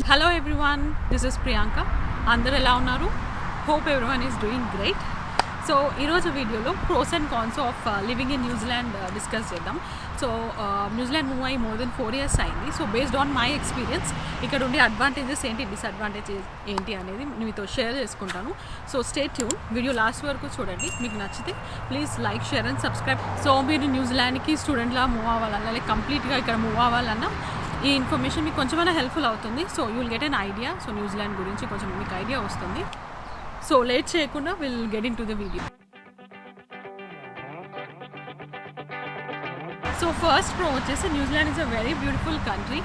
Hello everyone, this is Priyanka. అందరు ఎలా ఉన్నారు? Hope everyone is doing great. So ఈరోజు వీడియోలో pros and cons of living in New Zealand discuss చేద్దాం. So New Zealand move అయ్యి more than 4 years అయింది. So based on my experience ఇక్కడ ఉండే అడ్వాంటేజెస్ ఏంటి, డిసడ్వాంటేజెస్ ఏంటి అనేది మీతో షేర్ చేసుకుంటాను. So stay tune, video last వరకు చూడండి. మీకు నచ్చితే please like, share and subscribe. So మీరు న్యూజిలాండ్కి స్టూడెంట్లా మూవ్ అవ్వాలన్నా, లేక కంప్లీట్గా ఇక్కడ మూవ్ అవ్వాలన్నా ఈ ఇన్ఫర్మేషన్ మీకు కొంచెమైనా హెల్ప్ఫుల్ అవుతుంది. So you will get an idea. So New Zealand గురించి కొంచెం మీకు ఐడియా వస్తుంది. సో లేట్ చేయకుండా will get in to the video. So first pro వచ్చేసి New Zealand is a very beautiful country.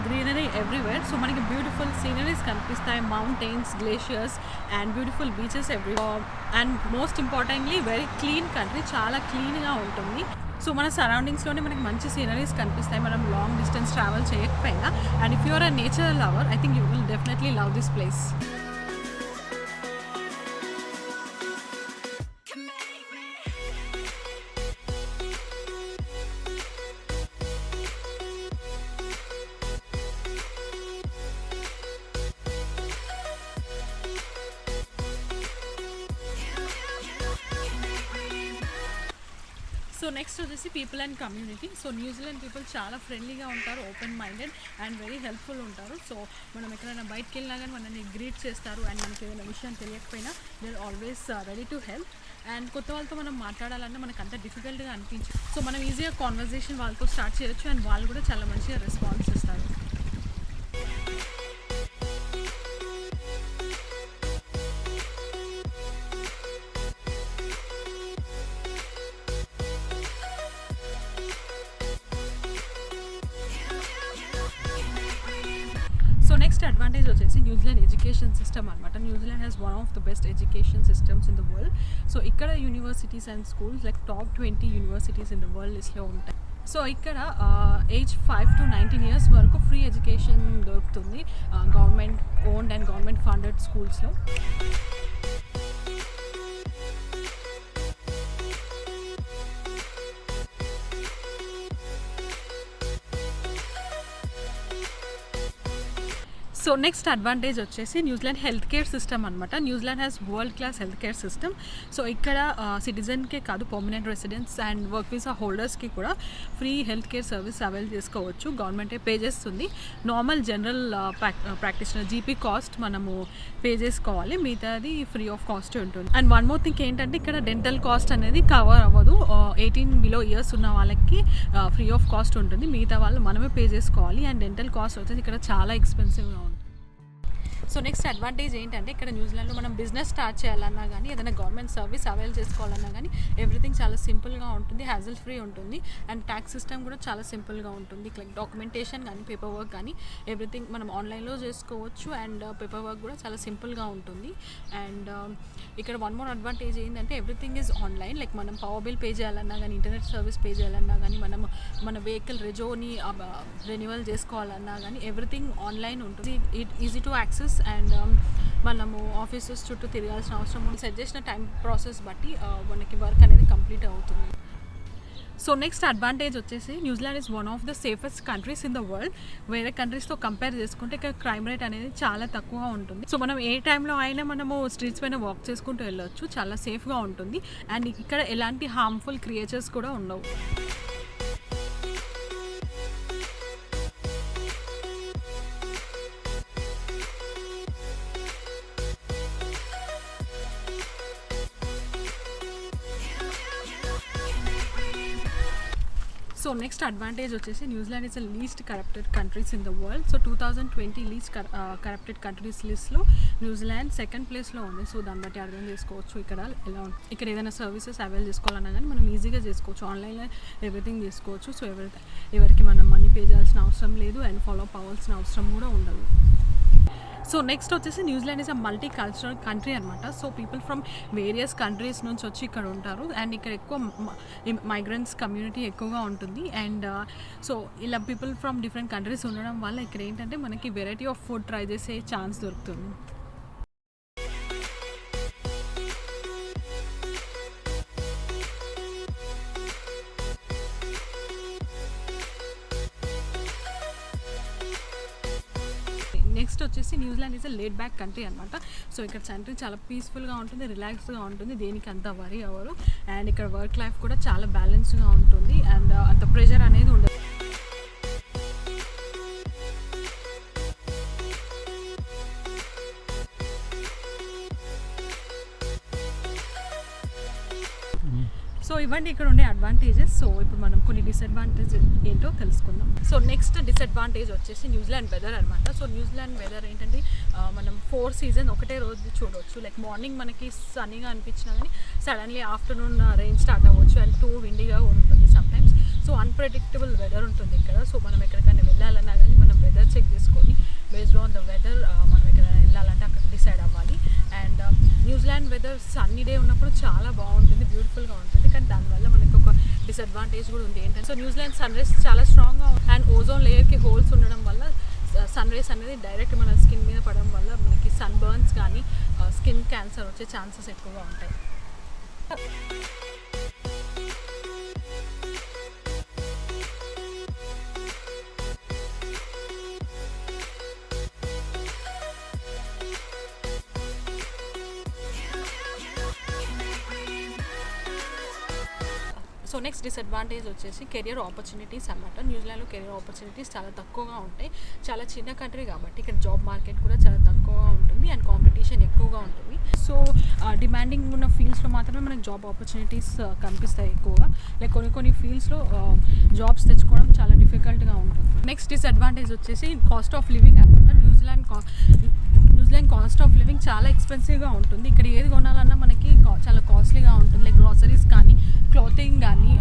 Greenery everywhere. So మనకి బ్యూటిఫుల్ సీనరీస్ కనిపిస్తాయి, mountains, glaciers and beautiful beaches everywhere. And most importantly very clean country, చాలా క్లీన్గా ఉంటుంది. So మన సరౌండింగ్స్లోనే మనకి మంచి sceneries కనిపిస్తాయి మనం లాంగ్ డిస్టెన్స్ ట్రావెల్ చేయకపోయినా. And if you're a nature lover, I think you will definitely love this place. So next వచ్చేసి people and community. So New Zealand people చాలా ఫ్రెండ్లీగా ఉంటారు, open minded and very helpful ఉంటారు. So మనం ఎక్కడైనా బయటకు వెళ్ళినా కానీ మనల్ని గ్రీట్ చేస్తారు. అండ్ మనకి ఏదైనా విషయం తెలియకపోయినా they are always ready to help. And కొత్త వాళ్ళతో మనం మాట్లాడాలన్నా మనకు అంత డిఫికల్ట్గా అనిపించదు. సో మనం ఈజీగా కాన్వర్జేషన్ వాళ్ళతో స్టార్ట్ చేయొచ్చు. అండ్ వాళ్ళు కూడా చాలా మంచిగా రెస్పాన్స్ ఇస్తారు. సో నెక్స్ట్ అడ్వాంటేజ్ వచ్చేసి న్యూజిలాండ్ ఎడ్యుకేషన్ సిస్టమ్ అనమాట. New Zealand has one of the best education systems in the world. So ఇక్కడ universities and schools like top 20 universities in the world లిస్ట్లో ఉంటాయి. సో ఇక్కడ ఏజ్ 5 to 19 years వరకు free education దొరుకుతుంది government owned and government funded స్కూల్స్లో. So next advantage వచ్చేసి New Zealand health care system అనమాట. New Zealand has world class health care system. So ఇక్కడ సిటిజన్కే కాదు, permanent residents and work visa హోల్డర్స్కి కూడా free health care service avail చేసుకోవచ్చు. గవర్నమెంటే పే చేస్తుంది. Normal general practitioner GP cost మనము పే చేసుకోవాలి, మిగతాది ఫ్రీ ఆఫ్ కాస్ట్ ఉంటుంది. అండ్ వన్ మోర్ థింగ్ ఏంటంటే ఇక్కడ డెంటల్ కాస్ట్ అనేది కవర్ అవ్వదు. 18 below years ఉన్న వాళ్ళకి ఫ్రీ ఆఫ్ కాస్ట్ ఉంటుంది, మిగతా వాళ్ళు మనమే పే చేసుకోవాలి. అండ్ డెంటల్ కాస్ట్ వచ్చేసి ఇక్కడ చాలా ఎక్స్పెన్సివ్గా ఉంటుంది. సో నెక్స్ట్ అడ్వాంటేజ్ ఏంటంటే ఇక్కడ న్యూజిలాండ్లో మనం బిజినెస్ స్టార్ట్ చేయాలన్నా కానీ, ఏదైనా గవర్నమెంట్ సర్వీస్ అవైల్ చేసుకోవాలన్నా కానీ ఎవ్రీథింగ్ చాలా సింపుల్గా ఉంటుంది, హ్యాజిల్ ఫ్రీ ఉంటుంది. అండ్ ట్యాక్స్ సిస్టమ్ కూడా చాలా సింపుల్గా ఉంటుంది. లైక్ డాక్యుమెంటేషన్ కానీ, పేపర్ వర్క్ కానీ ఎవ్రీథింగ్ మనం ఆన్లైన్లో చేసుకోవచ్చు. అండ్ పేపర్ వర్క్ కూడా చాలా సింపుల్గా ఉంటుంది. అండ్ ఇక్కడ వన్ మోర్ అడ్వాంటేజ్ ఏంటంటే ఎవ్రీథింగ్ ఈజ్ ఆన్లైన్. లైక్ మనం పవర్ బిల్ పే చేయాలన్నా కానీ, ఇంటర్నెట్ సర్వీస్ పే చేయాలన్నా కానీ, మనం మన వెహికల్ రెజోని రెన్యువల్ చేసుకోవాలన్నా కానీ ఎవ్రీథింగ్ ఆన్లైన్ ఉంటుంది. It easy to access. And మనము ఆఫీసెస్ చుట్టూ తిరగాల్సిన అవసరం ఉంది. సెట్ చేసిన టైం ప్రాసెస్ బట్టి మనకి వర్క్ అనేది కంప్లీట్ అవుతుంది. సో నెక్స్ట్ అడ్వాంటేజ్ వచ్చేసి New Zealand is one of the safest countries in the world. వేరే కంట్రీస్తో కంపేర్ చేసుకుంటే ఇక్కడ క్రైమ్ రేట్ అనేది చాలా తక్కువగా ఉంటుంది. సో మనం ఏ టైంలో అయినా మనము స్ట్రీట్స్ పైన వాక్ చేసుకుంటూ వెళ్ళొచ్చు, చాలా సేఫ్గా ఉంటుంది. అండ్ ఇక్కడ ఎలాంటి హార్మ్ఫుల్ క్రియేచర్స్ కూడా ఉండవు. సో నెక్స్ట్ అడ్వాంటేజ్ వచ్చేసి New Zealand is the least corrupted countries in the world. So 2020 least corrupted countries లిస్ట్లో న్యూజిలాండ్ సెకండ్ ప్లేస్లో ఉంది. సో దాన్ని బట్టి అర్థం చేసుకోవచ్చు ఇక్కడ ఎలా ఉంటుంది. ఇక్కడ ఏదైనా సర్వీసెస్ అవైల్ చేసుకోవాలన్నా కానీ మనం ఈజీగా చేసుకోవచ్చు, ఆన్లైన్లో ఎవ్రీథింగ్ చేసుకోవచ్చు. సో ఎవరికి మనం మనీ పే చేయాల్సిన అవసరం లేదు అండ్ ఫాలో అప్ అవ్వాల్సిన అవసరం కూడా ఉండదు. సో నెక్స్ట్ వచ్చేసి New Zealand is a multi cultural country అనమాట. So people from various countries నుంచి వచ్చి ఇక్కడ ఉంటారు. అండ్ ఇక్కడ ఎక్కువ మైగ్రెంట్స్ కమ్యూనిటీ ఎక్కువగా ఉంటుంది. అండ్ సో ఇలా పీపుల్ ఫ్రమ్ డిఫరెంట్ కంట్రీస్ ఉండడం వల్ల ఇక్కడ ఏంటంటే మనకి వెరైటీ ఆఫ్ ఫుడ్ ట్రై చేసే ఛాన్స్ దొరుకుతుంది. నెక్స్ట్ వచ్చేసి New Zealand is a laid back country అనమాట. సో ఇక్కడ కంట్రీ చాలా పీస్ఫుల్గా ఉంటుంది, రిలాక్స్గా ఉంటుంది, దేనికి అంత వరీ అవ్వరు. అండ్ ఇక్కడ వర్క్ లైఫ్ కూడా చాలా బ్యాలెన్స్గా ఉంటుంది అండ్ అంత ప్రెషర్ అనేది ఉండదు. సో ఇవన్నీ ఇక్కడ ఉండే అడ్వాంటేజెస్. సో ఇప్పుడు మనం కొన్ని డిసడ్వాంటేజెస్ ఏంటో తెలుసుకుందాం. సో నెక్స్ట్ డిసడ్వాంటేజ్ వచ్చేసి న్యూజిలాండ్ వెదర్ అనమాట. సో న్యూజిలాండ్ వెదర్ ఏంటంటే మనం 4 సీజన్ ఒకటే రోజు చూడవచ్చు. లైక్ మార్నింగ్ మనకి సన్నీగా అనిపించినా కానీ సడన్లీ ఆఫ్టర్నూన్ రెయిన్ స్టార్ట్ అవ్వచ్చు అండ్ టూ విండీగా ఉంటుంది సమ్టైమ్స్. సో అన్ప్రెడిక్టబుల్ వెదర్ ఉంటుంది ఇక్కడ. సో మనం ఎక్కడికైనా వెళ్ళాలన్నా కానీ మనం వెదర్ చెక్ చేసుకొని బేస్డ్ ఆన్ ద వెదర్ మనం ఎక్కడైనా వెళ్ళాలంటే అక్కడ డిసైడ్ అవ్వాలి. And New Zealand weather sunny day ఉన్నప్పుడు చాలా బాగుంటుంది, బ్యూటిఫుల్గా ఉంటుంది. కానీ దానివల్ల మనకి ఒక డిసడ్వాంటేజ్ కూడా ఉంది ఏంటంటే సో న్యూజిలాండ్ సన్ రైజ్ చాలా స్ట్రాంగ్గా అండ్ ఓజోన్ లేయర్కి హోల్స్ ఉండడం వల్ల సన్ రైజ్ అనేది డైరెక్ట్ మన స్కిన్ మీద పడడం వల్ల మనకి సన్ బర్న్స్ కానీ స్కిన్ క్యాన్సర్ వచ్చే ఛాన్సెస్ ఎక్కువగా ఉంటాయి. సో నెక్స్ట్ డిసడ్వాంటేజ్ వచ్చేసి కెరియర్ ఆపర్చునిటీస్ అనమాట. న్యూజిలాండ్లో కెరియర్ ఆపర్చునిటీస్ చాలా తక్కువగా ఉంటాయి. చాలా చిన్న కంట్రీ కాబట్టి ఇక్కడ జాబ్ మార్కెట్ కూడా చాలా తక్కువగా ఉంటుంది అండ్ కాంపిటీషన్ ఎక్కువగా ఉంటుంది. సో డిమాండింగ్ ఉన్న ఫీల్డ్స్లో మాత్రమే మనకి జాబ్ ఆపర్చునిటీస్ కనిపిస్తాయి ఎక్కువగా. లైక్ కొన్ని ఫీల్డ్స్లో జాబ్స్ తెచ్చుకోవడం చాలా డిఫికల్ట్గా ఉంటుంది. నెక్స్ట్ డిసడ్వాంటేజ్ వచ్చేసి కాస్ట్ ఆఫ్ లివింగ్ అనమాట. న్యూజిలాండ్ కాస్ట్ ఆఫ్ లివింగ్ చాలా ఎక్స్పెన్సివ్గా ఉంటుంది. ఇక్కడ ఏది కొనాలన్నా మనకి చాలా కాస్ట్లీగా ఉంటుంది. లైక్ గ్రాసరీస్ కానీ, క్లాతింగ్ కానీ,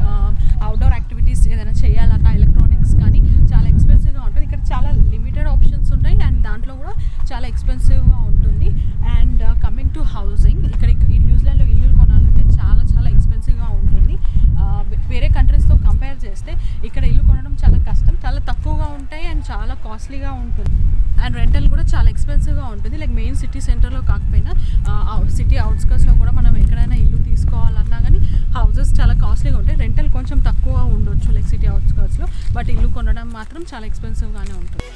అవుట్డోర్ యాక్టివిటీస్ ఏదైనా చేయాలన్నా, ఎలక్ట్రానిక్స్ కానీ చాలా ఎక్స్పెన్సివ్గా ఉంటుంది. ఇక్కడ చాలా లిమిటెడ్ ఆప్షన్స్ ఉంటాయి అండ్ దాంట్లో కూడా చాలా ఎక్స్పెన్సివ్గా ఉంటుంది. అండ్ కమింగ్ టు హౌసింగ్, ఇక్కడ ఈ న్యూజిలాండ్లో ఇల్లు కొనాలంటే చాలా చాలా ఎక్స్పెన్సివ్గా ఉంటుంది. వేరే కంట్రీస్తో కంపేర్ చేస్తే ఇక్కడ ఇల్లు కొనడం చాలా కష్టం, చాలా తక్కువగా ఉంటాయి అండ్ చాలా కాస్ట్లీగా ఉంటుంది. అండ్ రెంటల్ కూడా చాలా ఎక్స్పెన్సివ్గా ఉంటుంది. లైక్ మెయిన్ సిటీ సెంటర్లో కాకపోయినా సిటీ అవుట్స్కర్ట్స్లో కూడా మనం ఎక్కడైనా ఇల్లు తీసుకోవాలన్నా కానీ హౌసెస్ చాలా కాస్ట్లీగా ఉంటాయి. రెంటల్ కొంచెం తక్కువ ఉండొచ్చు లైక్ సిటీ అవుట్స్కర్ట్స్లో, బట్ ఇల్లు కొనడం మాత్రం చాలా ఎక్స్పెన్సివ్గానే ఉంటుంది.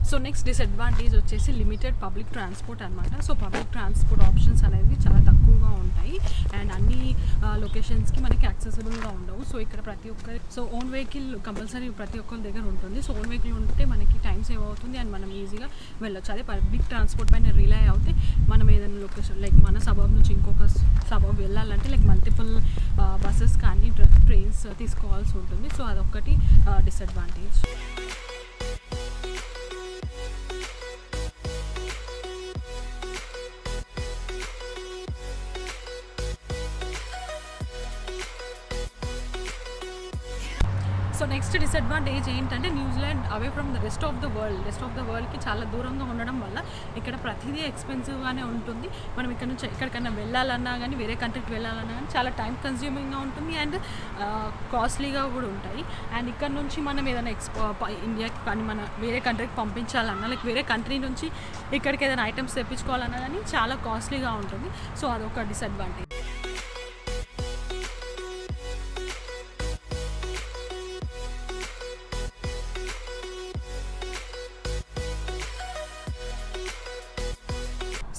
సో నెక్స్ట్ డిసడ్వాంటేజ్ వచ్చేసి లిమిటెడ్ పబ్లిక్ ట్రాన్స్పోర్ట్ అనమాట. సో పబ్లిక్ ట్రాన్స్పోర్ట్ ఆప్షన్స్ అనేవి చాలా తక్కువగా ఉంటాయి అండ్ అన్ని లొకేషన్స్కి మనకి యాక్సెసిబుల్గా ఉండవు. సో ఇక్కడ ప్రతి ఒక్కరి ఓన్ వెహికల్ కంపల్సరీ ప్రతి ఒక్కరి దగ్గర ఉంటుంది. సో ఓన్ వెహికల్ ఉంటే మనకి టైం సేవ్ అవుతుంది అండ్ మనం ఈజీగా వెళ్ళొచ్చు. అదే పబ్లిక్ ట్రాన్స్పోర్ట్ పైన రిలై అవుతే మనం ఏదైనా లొకేషన్ లైక్ మన సబబ్ నుంచి ఇంకొక సబబ్ వెళ్ళాలంటే లైక్ మల్టిపుల్ బస్సెస్ కానీ ట్రైన్స్ తీసుకోవాల్సి ఉంటుంది. సో అదొక్కటి డిసడ్వాంటేజ్. సో నెక్స్ట్ డిసడ్వాంటేజ్ ఏంటంటే New Zealand away from the rest of the వరల్డ్కి చాలా దూరంగా ఉండడం వల్ల ఇక్కడ ప్రతిదీ ఎక్స్పెన్సివ్గానే ఉంటుంది. మనం ఇక్కడ నుంచి ఎక్కడికైనా వెళ్ళాలన్నా కానీ, వేరే కంట్రీకి వెళ్ళాలన్నా కానీ చాలా టైం కన్జ్యూమింగ్గా ఉంటుంది అండ్ కాస్ట్లీగా కూడా ఉంటాయి. అండ్ ఇక్కడ నుంచి మనం ఏదైనా ఇండియాకి కానీ మన వేరే కంట్రీకి పంపించాలన్నా లైక్ వేరే కంట్రీ నుంచి ఇక్కడికి ఏదైనా ఐటమ్స్ తెప్పించుకోవాలన్నా కానీ చాలా కాస్ట్లీగా ఉంటుంది. సో అదొక డిసడ్వాంటేజ్.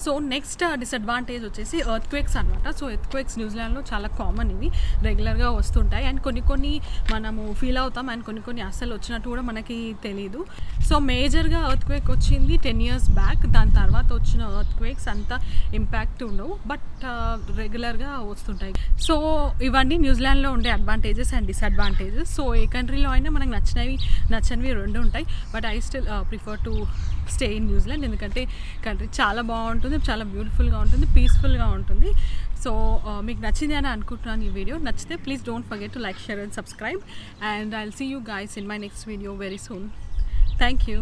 సో నెక్స్ట్ డిసడ్వాంటేజ్ వచ్చేసి ఎర్త్క్వేక్స్ అనమాట. సో ఎర్త్క్వేక్స్ న్యూజిలాండ్లో చాలా కామన్, ఇవి రెగ్యులర్గా వస్తుంటాయి అండ్ కొన్ని మనము ఫీల్ అవుతాం అండ్ కొన్ని అస్సలు వచ్చినట్టు కూడా మనకి తెలీదు. సో మేజర్గా ఎర్త్క్వేక్ వచ్చింది 10 years బ్యాక్. దాని తర్వాత వచ్చిన ఎర్త్క్వేక్స్ అంత ఇంపాక్ట్ ఉండవు, బట్ రెగ్యులర్గా వస్తుంటాయి. సో ఇవన్నీ న్యూజిలాండ్లో ఉండే అడ్వాంటేజెస్ అండ్ డిసడ్వాంటేజెస్. సో ఏ కంట్రీలో అయినా మనకు నచ్చనివి రెండు ఉంటాయి, but I still prefer to stay in New Zealand. ఎందుకంటే కంట్రీ చాలా బాగుంటుంది, చాలా బ్యూటిఫుల్గా ఉంటుంది, పీస్ఫుల్గా ఉంటుంది. సో మీకు నచ్చింది అని అనుకుంటున్నాను ఈ వీడియో. నచ్చితే please don't forget to like, share and subscribe, and I'll see you guys in my next video very soon. Thank you.